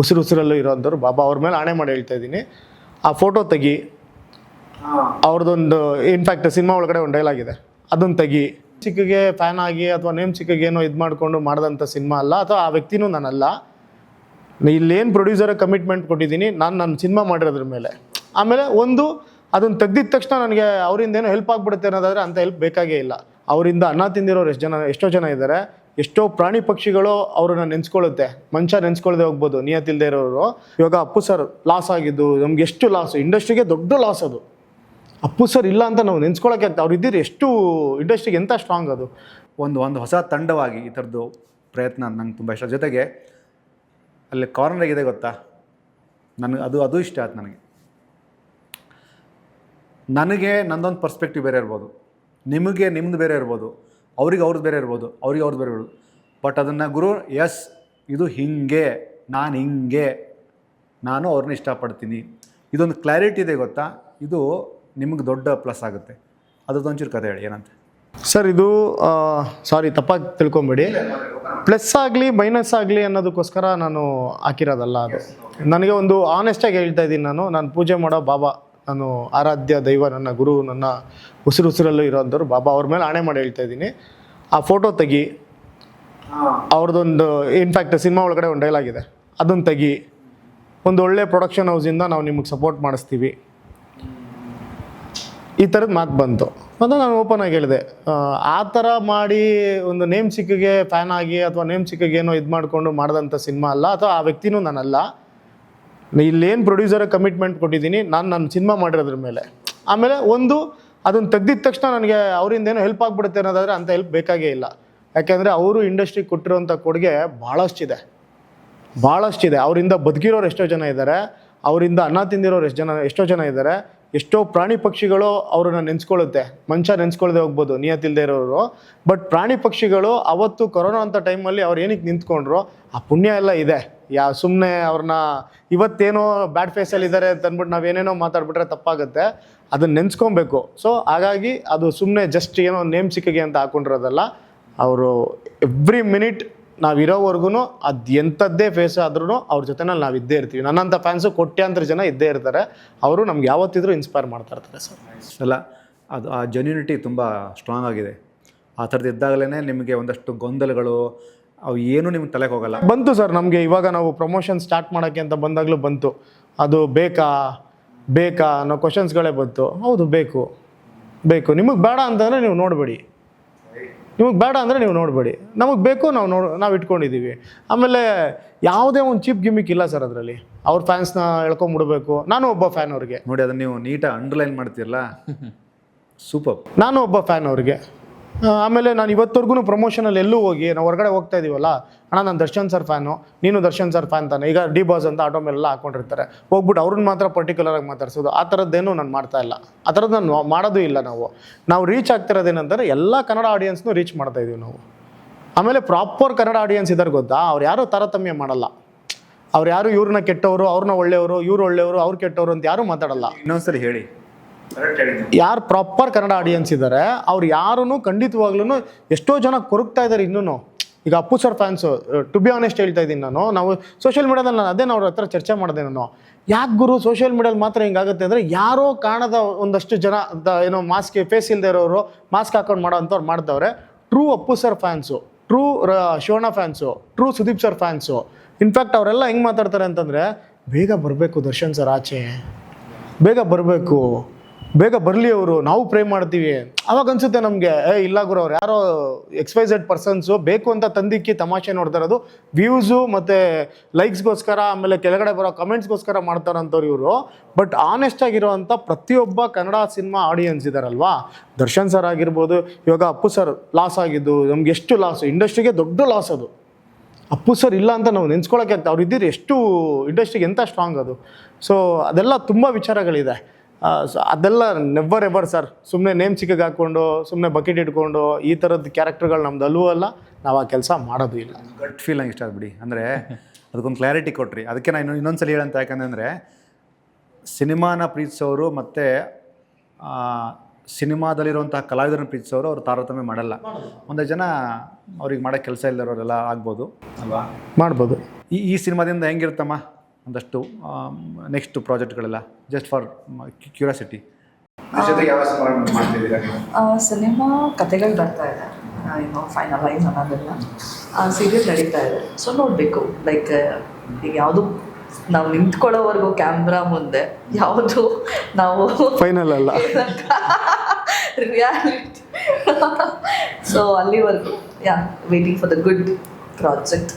ಉಸಿರಲ್ಲೂ ಇರೋಂಥವ್ರು ಬಾಬಾ ಅವ್ರ ಮೇಲೆ ಆಣೆ ಮಾಡಿ ಹೇಳ್ತಾ ಇದ್ದೀನಿ. ಆ ಫೋಟೋ ತೆಗಿ, ಅವ್ರದ್ದೊಂದು ಇನ್ಫ್ಯಾಕ್ಟ್ ಸಿನಿಮಾ ಒಳಗಡೆ ಒಂದು ಡೈಲಾಗ್ ಇದೆ, ಅದನ್ನು ತೆಗಿ. ಚಿಕ್ಕಗೆ ಫ್ಯಾನ್ ಆಗಿ ಅಥವಾ ನೇಮ್ ಚಿಕ್ಕಗೆ ಏನೋ ಇದು ಮಾಡಿಕೊಂಡು ಮಾಡಿದಂಥ ಸಿನಿಮಾ ಅಲ್ಲ, ಅಥವಾ ಆ ವ್ಯಕ್ತಿನೂ ನಾನಲ್ಲ. ಇಲ್ಲೇನು ಪ್ರೊಡ್ಯೂಸರ್ ಕಮಿಟ್ಮೆಂಟ್ ಕೊಟ್ಟಿದ್ದೀನಿ ನಾನು ನನ್ನ ಸಿನಿಮಾ ಮಾಡಿರೋದ್ರ ಮೇಲೆ. ಆಮೇಲೆ ಒಂದು ಅದನ್ನು ತೆಗ್ದಿದ ತಕ್ಷಣ ನನಗೆ ಅವರಿಂದ ಏನೋ ಹೆಲ್ಪ್ ಆಗಿಬಿಡುತ್ತೆ ಅನ್ನೋದಾದರೆ ಅಂಥ ಹೆಲ್ಪ್ ಬೇಕಾಗೇ ಇಲ್ಲ. ಅವರಿಂದ ಅನ್ನ ತಿಂದಿರೋರು ಎಷ್ಟೋ ಜನ ಇದ್ದಾರೆ. ಎಷ್ಟೋ ಪ್ರಾಣಿ ಪಕ್ಷಿಗಳು ಅವ್ರನ್ನ ನೆನೆಸ್ಕೊಳ್ಳುತ್ತೆ, ಮನುಷ್ಯ ನೆನೆಸ್ಕೊಳ್ಳದೆ ಹೋಗ್ಬೋದು ನಿಯತಿಲ್ದೇ ಇರೋರು. ಇವಾಗ ಅಪ್ಪು ಸರ್ ಲಾಸ್ ಆಗಿದ್ದು ನಮ್ಗೆ ಎಷ್ಟು ಲಾಸು, ಇಂಡಸ್ಟ್ರಿಗೆ ದೊಡ್ಡ ಲಾಸ್ ಅದು. ಅಪ್ಪು ಸರ್ ಇಲ್ಲ ಅಂತ ನಾವು ನೆನೆಸ್ಕೊಳ್ಳೋಕೆ ಆಗ್ತದೆ. ಅವ್ರು ಇದ್ದಿದ್ದು ಎಷ್ಟು ಇಂಡಸ್ಟ್ರಿಗೆ ಎಂಥ ಸ್ಟ್ರಾಂಗ್ ಅದು. ಒಂದು ಹೊಸ ತಂಡವಾಗಿ ಈ ಥರದ್ದು ಪ್ರಯತ್ನ ನಂಗೆ ತುಂಬ ಇಷ್ಟ. ಜೊತೆಗೆ ಅಲ್ಲಿ ಕಾರ್ನರ್ ಇದೆ ಗೊತ್ತಾ, ನನಗೆ ಅದು ಇಷ್ಟ ಆಯ್ತು. ನನಗೆ ನಂದೊಂದು ಪರ್ಸ್ಪೆಕ್ಟಿವ್ ಬೇರೆ ಇರ್ಬೋದು, ನಿಮಗೆ ನಿಮ್ಮದು ಬೇರೆ ಇರ್ಬೋದು, ಅವ್ರಿಗೆ ಅವ್ರದ್ದು ಬೇರೆ ಇರ್ಬೋದು, ಅವ್ರಿಗೆ ಅವ್ರದ್ದು ಬೇರೆ ಇರ್ಬೋದು. ಬಟ್ ಅದನ್ನು ಗುರು ಎಸ್ ಇದು ಹಿಂಗೆ, ನಾನು ಅವ್ರನ್ನ ಇಷ್ಟಪಡ್ತೀನಿ, ಇದೊಂದು ಕ್ಲಾರಿಟಿ ಇದೆ ಗೊತ್ತಾ, ಇದು ನಿಮಗೆ ದೊಡ್ಡ ಪ್ಲಸ್ ಆಗುತ್ತೆ. ಅದೊಂಚೂರು ಕಥೆ ಹೇಳಿ ಏನಂತ ಸರ್. ಇದು ಸಾರಿ ತಪ್ಪಾಗಿ ತಿಳ್ಕೊಂಬೇಡಿ, ಪ್ಲಸ್ ಆಗಲಿ ಮೈನಸ್ ಆಗಲಿ ಅನ್ನೋದಕ್ಕೋಸ್ಕರ ನಾನು ಹಾಕಿರೋದಲ್ಲ. ಅದು ನನಗೆ ಒಂದು ಆನೆಸ್ಟಾಗಿ ಹೇಳ್ತಾ ಇದ್ದೀನಿ. ನಾನು ಪೂಜೆ ಮಾಡೋ ಬಾಬಾ, ನಾನು ಆರಾಧ್ಯ ದೈವ, ನನ್ನ ಗುರು, ನನ್ನ ಉಸಿರಲ್ಲೂ ಇರೋಂಥವ್ರು ಬಾಬಾ ಅವ್ರ ಮೇಲೆ ಆಣೆ ಮಾಡಿ ಹೇಳ್ತಾ ಇದ್ದೀನಿ. ಆ ಫೋಟೋ ತೆಗಿ, ಅವ್ರದ್ದೊಂದು ಇನ್ಫ್ಯಾಕ್ಟ್ ಸಿನಿಮಾ ಒಳಗಡೆ ಒಂದು ಡೈಲಾಗ್ ಇದೆ, ಅದನ್ನು ತೆಗಿ. ಒಂದು ಒಳ್ಳೆ ಪ್ರೊಡಕ್ಷನ್ ಹೌಸಿಂದ ನಾವು ನಿಮಗೆ ಸಪೋರ್ಟ್ ಮಾಡಿಸ್ತೀವಿ, ಈ ಥರದ್ದು ಮಾತು ಬಂತು. ಮತ್ತು ನಾನು ಓಪನ್ ಆಗಿ ಹೇಳಿದೆ, ಆ ಥರ ಮಾಡಿ ಒಂದು ನೇಮ್ ಚಿಕ್ಕಗೆ ಫ್ಯಾನ್ ಆಗಿ ಅಥವಾ ನೇಮ್ ಚಿಕ್ಕಗೆ ಏನೋ ಇದು ಮಾಡಿಕೊಂಡು ಮಾಡಿದಂಥ ಸಿನಿಮಾ ಅಲ್ಲ, ಅಥವಾ ಆ ವ್ಯಕ್ತಿನೂ ನಾನಲ್ಲ. ಇಲ್ಲೇನು ಪ್ರೊಡ್ಯೂಸರ್ ಕಮಿಟ್ಮೆಂಟ್ ಕೊಟ್ಟಿದ್ದೀನಿ ನಾನು ನನ್ನ ಸಿನಿಮಾ ಮಾಡಿರೋದ್ರ ಮೇಲೆ. ಆಮೇಲೆ ಒಂದು ಅದನ್ನು ತೆಗ್ದಿದ ತಕ್ಷಣ ನನಗೆ ಅವರಿಂದ ಏನೋ ಹೆಲ್ಪ್ ಆಗಿಬಿಡುತ್ತೆ ಅನ್ನೋದಾದರೆ ಅಂಥ ಹೆಲ್ಪ್ ಬೇಕಾಗೇ ಇಲ್ಲ. ಯಾಕೆಂದರೆ ಅವರು ಇಂಡಸ್ಟ್ರಿಗೆ ಕೊಟ್ಟಿರೋಂಥ ಕೊಡುಗೆ ಭಾಳಷ್ಟಿದೆ. ಅವರಿಂದ ಬದುಕಿರೋರು ಎಷ್ಟೋ ಜನ ಇದ್ದಾರೆ, ಅವರಿಂದ ಅನ್ನ ತಿಂದಿರೋರು ಎಷ್ಟೋ ಜನ ಇದ್ದಾರೆ. ಎಷ್ಟೋ ಪ್ರಾಣಿ ಪಕ್ಷಿಗಳು ಅವ್ರನ್ನ ನೆನೆಸ್ಕೊಳ್ಳುತ್ತೆ, ಮನುಷ್ಯ ನೆನೆಸ್ಕೊಳ್ಳದೆ ಹೋಗ್ಬೋದು ನಿಯತಿಲ್ದೇ ಇರೋರು. ಬಟ್ ಪ್ರಾಣಿ ಪಕ್ಷಿಗಳು ಅವತ್ತು ಕೊರೋನಾ ಅಂತ ಟೈಮಲ್ಲಿ ಅವ್ರು ಏನಕ್ಕೆ ನಿಂತ್ಕೊಂಡ್ರು, ಆ ಪುಣ್ಯ ಎಲ್ಲ ಇದೆ. ಸುಮ್ಮನೆ ಅವ್ರನ್ನ ಇವತ್ತೇನೋ ಬ್ಯಾಡ್ ಫೇಸಲ್ಲಿ ಇದ್ದಾರೆ ಅಂತ ಅಂದ್ಬಿಟ್ಟು ನಾವೇನೇನೋ ಮಾತಾಡ್ಬಿಟ್ರೆ ತಪ್ಪಾಗುತ್ತೆ. ಅದನ್ನು ನೆನೆಸ್ಕೊಬೇಕು. ಸೊ ಹಾಗಾಗಿ ಅದು ಸುಮ್ಮನೆ ಜಸ್ಟ್ ಏನೋ ನೇಮ್ ಚಿಕ್ಕಗೆ ಅಂತ ಹಾಕೊಂಡಿರೋದಲ್ಲ. ಅವರು ಎವ್ರಿ ಮಿನಿಟ್ ನಾವಿರೋವರೆಗೂ ಅದು ಎಂಥದ್ದೇ ಫೇಸ್ ಆದ್ರೂ ಅವ್ರ ಜೊತೆನಲ್ಲಿ ನಾವು ಇದ್ದೇ ಇರ್ತೀವಿ. ನನ್ನಂಥ ಫ್ಯಾನ್ಸು ಕೋಟ್ಯಾಂತರ ಜನ ಇದ್ದೇ ಇರ್ತಾರೆ. ಅವರು ನಮ್ಗೆ ಯಾವತ್ತಿದ್ರೂ ಇನ್ಸ್ಪೈರ್ ಮಾಡ್ತಾ ಇರ್ತಾರೆ ಸರ್. ಅಲ್ಲ, ಅದು ಆ ಜೆನ್ಯೂನಿಟಿ ತುಂಬ ಸ್ಟ್ರಾಂಗ್ ಆಗಿದೆ. ಆ ಥರದ್ದು ಇದ್ದಾಗಲೇ ನಿಮಗೆ ಒಂದಷ್ಟು ಗೊಂದಲಗಳು ಅವು ಏನೂ ನಿಮ್ಗೆ ತಲೆಗೆ ಹೋಗಲ್ಲ. ಬಂತು ಸರ್ ನಮಗೆ. ಇವಾಗ ನಾವು ಪ್ರಮೋಷನ್ ಸ್ಟಾರ್ಟ್ ಮಾಡೋಕ್ಕೆ ಅಂತ ಬಂದಾಗಲೂ ಬಂತು, ಅದು ಬೇಕಾ ಅನ್ನೋ ಕ್ವಶನ್ಸ್ಗಳೇ ಬಂತು. ಹೌದು, ಬೇಕು. ನಿಮಗೆ ಬೇಡ ಅಂತಂದರೆ ನೀವು ನೋಡಬೇಡಿ, ನಮಗೆ ಬೇಕು, ನಾವು ಇಟ್ಕೊಂಡಿದ್ದೀವಿ. ಆಮೇಲೆ ಯಾವುದೇ ಒಂದು ಚೀಪ್ ಗಿಮಿಕ್ ಇಲ್ಲ ಸರ್ ಅದರಲ್ಲಿ. ಅವ್ರ ಫ್ಯಾನ್ಸ್ನ ಎಳ್ಕೊಂಬಿಡ್ಬೇಕು. ನಾನು ಒಬ್ಬ ಫ್ಯಾನ್ ಅವ್ರಿಗೆ. ನೋಡಿ, ಅದನ್ನು ನೀವು ನೀಟಾಗಿ ಅಂಡರ್ಲೈನ್ ಮಾಡ್ತೀರಲ್ಲ, ಸೂಪರ್. ನಾನು ಒಬ್ಬ ಫ್ಯಾನ್ ಅವ್ರಿಗೆ. ಆಮೇಲೆ ನಾನು ಇವತ್ತವರೆಗೂ ಪ್ರಮೋಷನಲ್ಲಿ ಎಲ್ಲೂ ಹೋಗಿ ನಾವು ಹೊರಗಡೆ ಹೋಗ್ತಾ ಇದೀವಲ್ಲ, ಅಣ್ಣ ನಾನು ದರ್ಶನ್ ಸರ್ ಫ್ಯಾನು, ನೀನು ದರ್ಶನ್ ಸರ್ ಫ್ಯಾನ್ ತಾನೆ, ಈಗ ಡಿ ಬಾಸ್ ಅಂತ ಆಟೋ ಮೇಲೆಲ್ಲ ಹಾಕೊಂಡಿರ್ತಾರೆ, ಹೋಗ್ಬಿಟ್ಟು ಅವ್ರನ್ನ ಮಾತ್ರ ಪರ್ಟಿಕ್ಯುಲರಾಗಿ ಮಾತಾಡ್ಸೋದು, ಆ ಥರದ್ದೇನು ನಾನು ಮಾಡ್ತಾ ಇಲ್ಲ. ಆ ಥರದ್ದು ನಾನು ಮಾಡೋದು ಇಲ್ಲ. ನಾವು ರೀಚ್ ಆಗ್ತಿರೋದೇನಂತಾರೆ ಎಲ್ಲ ಕನ್ನಡ ಆಡಿಯನ್ಸ್ನೂ ರೀಚ್ ಮಾಡ್ತಾ ಇದೀವಿ ನಾವು. ಆಮೇಲೆ ಪ್ರಾಪರ್ ಕನ್ನಡ ಆಡಿಯನ್ಸ್ ಇದ್ದಾರೆ ಗೊತ್ತಾ, ಅವ್ರು ಯಾರೂ ತಾರತಮ್ಯ ಮಾಡಲ್ಲ. ಅವ್ರು ಯಾರು ಇವ್ರನ್ನ ಕೆಟ್ಟವರು, ಅವ್ರನ್ನ ಒಳ್ಳೆಯವರು, ಇವ್ರು ಒಳ್ಳೆಯವರು, ಅವ್ರು ಕೆಟ್ಟವರು ಅಂತ ಯಾರೂ ಮಾತಾಡಲ್ಲ. ಇನ್ನೊಂದ್ಸರಿ ಹೇಳಿ. ಯಾರು ಪ್ರಾಪರ್ ಕನ್ನಡ ಆಡಿಯನ್ಸ್ ಇದ್ದಾರೆ ಅವ್ರು ಯಾರೂ ಖಂಡಿತವಾಗ್ಲೂ ಎಷ್ಟೋ ಜನ ಕೊರಗ್ತಾ ಇದ್ದಾರೆ ಇನ್ನೂ. ಈಗ Appu sir fans, to be honest ಹೇಳ್ತಾ ಇದ್ದೀನಿ ನಾವು ಸೋಷಿಯಲ್ ಮೀಡಿಯಾದಲ್ಲಿ ಅದೇ ಅವ್ರ ಹತ್ರ ಚರ್ಚೆ ಮಾಡಿದೆ ಯಾಕೆ ಗುರು ಸೋಷಿಯಲ್ ಮೀಡಿಯಾದಲ್ಲಿ ಮಾತ್ರ ಹಿಂಗಾಗುತ್ತೆ ಅಂದರೆ, ಯಾರೋ ಕಾಣದ ಒಂದಷ್ಟು ಜನ ಏನೋ ಫೇಸ್ ಇಲ್ಲದೆ ಇರೋರು ಮಾಸ್ಕ್ ಹಾಕೊಂಡು ಮಾಡೋ ಅಂಥವ್ರು ಮಾಡ್ತವ್ರೆ. True Appu sir fans, true Shivanna fans, true Sudeep sir fans. In fact ಅವರೆಲ್ಲ ಹೆಂಗೆ ಮಾತಾಡ್ತಾರೆ ಅಂತಂದರೆ, ಬೇಗ ಬರಬೇಕು ದರ್ಶನ್ ಸರ್ ಆಚೆ, ಬೇಗ ಬರಲಿ ಅವರು, ನಾವು ಪ್ರೇ ಮಾಡ್ತೀವಿ. ಅವಾಗ ಅನ್ಸುತ್ತೆ ನಮಗೆ, ಇಲ್ಲ ಗುರು ಅವ್ರು ಯಾರೋ XYZ ಪರ್ಸನ್ಸು ಬೇಕು ಅಂತ ತಂದಿಕ್ಕಿ ತಮಾಷೆ ನೋಡ್ತಾ ಇರೋದು, ವ್ಯೂಸು ಮತ್ತು ಲೈಕ್ಸ್ಗೋಸ್ಕರ, ಆಮೇಲೆ ಕೆಳಗಡೆ ಬರೋ ಕಮೆಂಟ್ಸ್ಗೋಸ್ಕರ ಮಾಡ್ತಾರಂಥವ್ರು ಇವರು. ಬಟ್ ಆನೆಸ್ಟ್ ಆಗಿರೋವಂಥ ಪ್ರತಿಯೊಬ್ಬ ಕನ್ನಡ ಸಿನಿಮಾ ಆಡಿಯನ್ಸ್ ಇದ್ದಾರಲ್ವಾ, ದರ್ಶನ್ ಸರ್ ಆಗಿರ್ಬೋದು, ಇವಾಗ ಅಪ್ಪು ಸರ್ ಲಾಸ್ ಆಗಿದ್ದು ನಮ್ಗೆ ಎಷ್ಟು ಲಾಸು, ಇಂಡಸ್ಟ್ರಿಗೆ ದೊಡ್ಡ ಲಾಸ್ ಅದು. ಅಪ್ಪು ಸರ್ ಇಲ್ಲ ಅಂತ ನಾವು ನೆನೆಸ್ಕೊಳ್ಳೋಕೆ ಆಗ್ತದೆ. ಅವ್ರು ಇದ್ದಿದ್ದು ಎಷ್ಟು ಇಂಡಸ್ಟ್ರಿಗೆ ಎಂಥ ಸ್ಟ್ರಾಂಗ್ ಅದು. ಸೊ ಅದೆಲ್ಲ ತುಂಬ ವಿಚಾರಗಳಿದೆ. ಅದೆಲ್ಲ ನೆವರ್ ಎವರ್ ಸರ್. ಸುಮ್ಮನೆ ನೇಮ್ ಚಿಕ್ಕಗೆ ಹಾಕ್ಕೊಂಡು ಸುಮ್ಮನೆ ಬಕೆಟ್ ಇಟ್ಕೊಂಡು ಈ ಥರದ್ದು ಕ್ಯಾರೆಕ್ಟರ್ಗಳು ನಮ್ದು ಅಲ್ಲೂ ಅಲ್ಲ, ನಾವು ಆ ಕೆಲಸ ಮಾಡೋದು ಇಲ್ಲ. ಗಟ್ ಫೀಲ್ ನಂಗೆ ಇಷ್ಟ ಆಗ್ಬಿಡಿ. ಅಂದರೆ ಅದಕ್ಕೊಂದು ಕ್ಲಾರಿಟಿ ಕೊಟ್ರಿ. ಅದಕ್ಕೆ ನಾನು ಇನ್ನೊಂದ್ಸಲ ಹೇಳಂತ, ಯಾಕಂದರೆ ಸಿನಿಮಾನ ಪ್ರೀತಿಸೋರು ಮತ್ತು ಸಿನಿಮಾದಲ್ಲಿರುವಂತಹ ಕಲಾವಿದರನ್ನ ಪ್ರೀತಿಸೋರು ಅವ್ರು ತಾರತಮ್ಯ ಮಾಡಲ್ಲ. ಒಂದಷ್ಟು ಜನ ಅವ್ರಿಗೆ ಮಾಡೋ ಕೆಲಸ ಇಲ್ಲದವರೆಲ್ಲ ಆಗ್ಬೋದು ಅಲ್ವಾ, ಮಾಡ್ಬೋದು. ಈ ಸಿನಿಮಾದಿಂದ ಹೆಂಗಿರುತ್ತಮ್ಮ ಒಂದಷ್ಟು ನೆಕ್ಸ್ಟ್ ಪ್ರಾಜೆಕ್ಟ್ಗಳೆಲ್ಲ ಜಸ್ಟ್ ಫಾರ್ ಕ್ಯೂರಿಯಾಸಿಟಿ ಜೊತೆಗೆ ಯಾವ ಸಿನಿಮಾ ಮಾಡ್ತಿದ್ದೀರಾ ಸಿನಿಮಾ ಕತೆಗಳು ಬರ್ತಾ ಇದೆ, ಏನೋ ಫೈನಲೈಸ್ ಅನ್ನೋದೆಲ್ಲ. ಸೀರಿಯಲ್ ನಡೀತಾ ಇದೆ, ಸೊ ನೋಡಬೇಕು. ಲೈಕ್ ಈಗ ಯಾವುದು ನಾವು ನಿಂತ್ಕೊಳ್ಳೋವರೆಗೂ ಕ್ಯಾಮ್ರಾ ಮುಂದೆ ಯಾವುದು ನಾವು ಫೈನಲ್ ಅಲ್ಲ. ರಿಯಾಲಿಟಿ. ಸೊ ಅಲ್ಲಿವರೆಗೂ waiting for the good project.